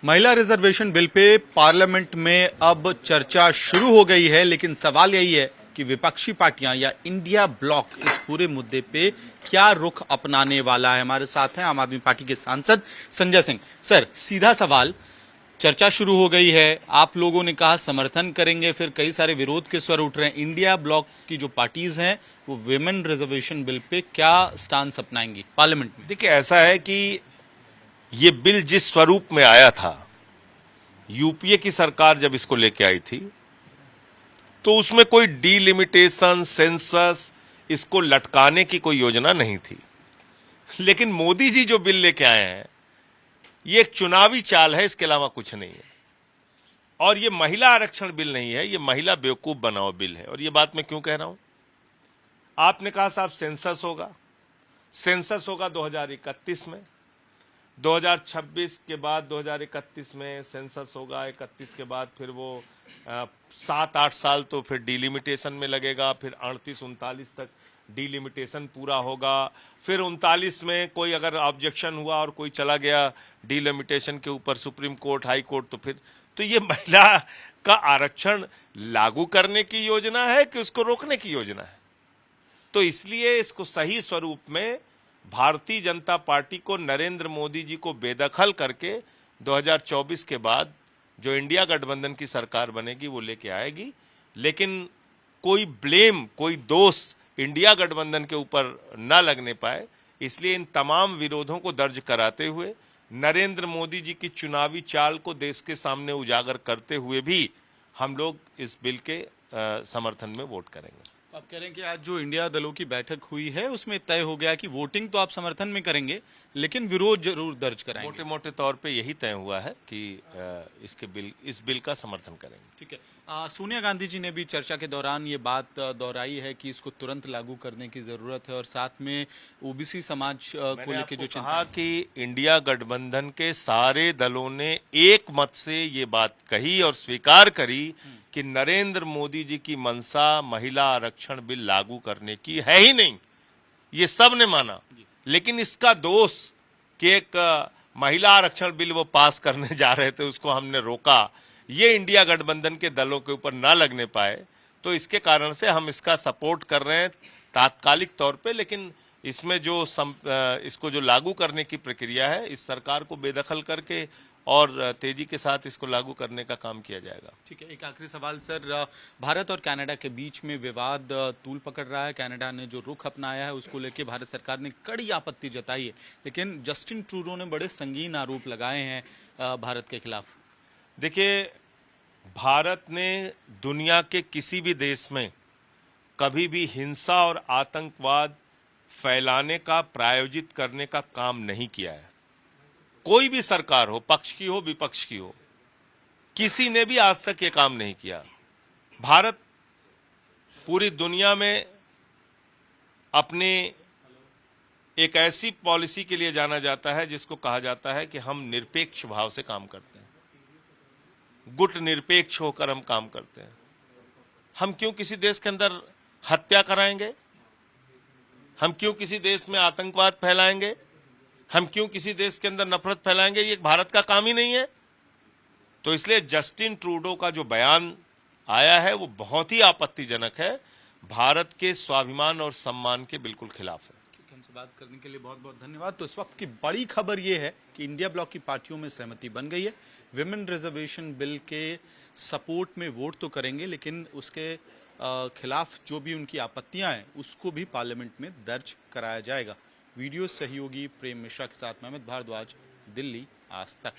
महिला reservation bill pay parliament में अब चर्चा शुरू हो गई है, लेकिन सवाल यही है कि विपक्षी पार्टियां या इंडिया ब्लॉक इस पूरे मुद्दे पे क्या रुख अपनाने वाला है। हमारे साथ हैं आम आदमी पार्टी के सांसद संजय सिंह। सर, सीधा सवाल, चर्चा शुरू हो गई है, आप लोगों ने कहा समर्थन करेंगे, फिर कई सारे विरोध के स्वर उठ रहे हैं। इंडिया ब्लॉक की जो पार्टीज हैं वो विमेन रिजर्वेशन बिल पे क्या स्टांस अपनाएंगी पार्लियामेंट में? देखिए, ऐसा है कि ये बिल जिस स्वरूप में आया था, यूपीए की सरकार जब इसको लेके आई थी तो उसमें कोई डीलिमिटेशन, सेंसस, इसको लटकाने की कोई योजना नहीं थी। लेकिन मोदी जी जो बिल लेके आए हैं ये एक चुनावी चाल है, इसके अलावा कुछ नहीं है। और ये महिला आरक्षण बिल नहीं है, ये महिला बेवकूफ बनाओ बिल है। और ये बात मैं क्यों कह रहा हूं? आपने कहा साहब सेंसस होगा, सेंसस होगा 2031 में, 2026 के बाद 2031 में सेंसस होगा, 31 के बाद फिर वो 7-8 साल तो फिर डिलिमिटेशन में लगेगा, फिर 38-39 तक डिलिमिटेशन पूरा होगा, फिर 39 में कोई अगर ऑब्जेक्शन हुआ और कोई चला गया डिलिमिटेशन के ऊपर सुप्रीम कोर्ट, हाई कोर्ट, तो ये महिला का आरक्षण लागू करने की योजना है कि उसको रोकने की योजना है? तो इसलिए इसको सही स्वरूप में भारतीय जनता पार्टी को, नरेंद्र मोदी जी को बेदखल करके 2024 के बाद जो इंडिया गठबंधन की सरकार बनेगी वो लेके आएगी। लेकिन कोई ब्लेम, कोई दोष इंडिया गठबंधन के ऊपर न लगने पाए, इसलिए इन तमाम विरोधों को दर्ज कराते हुए, नरेंद्र मोदी जी की चुनावी चाल को देश के सामने उजागर करते हुए भी हम लोग इस बिल के समर्थन में वोट करेंगे। आप कह रहे हैं कि आज जो इंडिया दलों की बैठक हुई है उसमें तय हो गया कि वोटिंग तो आप समर्थन में करेंगे लेकिन विरोध जरूर दर्ज कराएंगे। मोटे मोटे तौर पे यही तय हुआ है कि इस बिल का समर्थन करेंगे। ठीक है। सोनिया गांधी जी ने भी चर्चा के दौरान ये बात दोहराई है कि इसको तुरंत लागू करने की जरूरत है और साथ में ओबीसी समाज को लेकर जो कहा कि इंडिया गठबंधन के सारे दलों ने एक मत से ये बात कही और स्वीकार करी कि नरेंद्र मोदी जी की मंशा महिला आरक्षण बिल लागू करने की है ही नहीं, ये सब ने माना। लेकिन इसका दोष कि एक महिला आरक्षण बिल वो पास करने जा रहे थे, उसको हमने रोका, ये इंडिया गठबंधन के दलों के ऊपर ना लगने पाए, तो इसके कारण से हम इसका सपोर्ट कर रहे हैं तात्कालिक तौर पे। लेकिन इसमें जो इसको जो लागू करने की प्रक्रिया है, इस सरकार को बेदखल करके और तेजी के साथ इसको लागू करने का काम किया जाएगा। ठीक है। एक आखिरी सवाल सर, भारत और कनाडा के बीच में विवाद तूल पकड़ रहा है। कनाडा ने जो रुख अपनाया है उसको लेकर भारत सरकार ने कड़ी आपत्ति जताई है, लेकिन जस्टिन ट्रूडो ने बड़े संगीन आरोप लगाए हैं भारत के खिलाफ। देखिए, भारत ने दुनिया के किसी भी देश में कभी भी हिंसा और आतंकवाद फैलाने का, प्रायोजित करने का काम नहीं किया है। कोई भी सरकार हो, पक्ष की हो, विपक्ष की हो, किसी ने भी आज तक ये काम नहीं किया। भारत पूरी दुनिया में अपने एक ऐसी पॉलिसी के लिए जाना जाता है जिसको कहा जाता है कि हम निरपेक्ष भाव से काम करते हैं, गुट निरपेक्ष होकर हम काम करते हैं। हम क्यों किसी देश के अंदर हत्या कराएंगे? हम क्यों किसी देश में आतंकवाद फैलाएंगे? हम क्यों किसी देश के अंदर नफरत फैलाएंगे? ये भारत का काम ही नहीं है। तो इसलिए जस्टिन ट्रूडो का जो बयान आया है वो बहुत ही आपत्तिजनक है, भारत के स्वाभिमान और सम्मान के बिल्कुल खिलाफ है। हमसे बात करने के लिए बहुत बहुत धन्यवाद। तो इस वक्त की बड़ी खबर ये है कि इंडिया ब्लॉक की पार्टियों में सहमति बन गई है। विमेन रिजर्वेशन बिल के सपोर्ट में वोट तो करेंगे, लेकिन उसके खिलाफ जो भी उनकी आपत्तियां हैं उसको भी पार्लियामेंट में दर्ज कराया जाएगा। वीडियो सहयोगी प्रेम मिश्रा के साथ महमद भारद्वाज, दिल्ली, आज तक।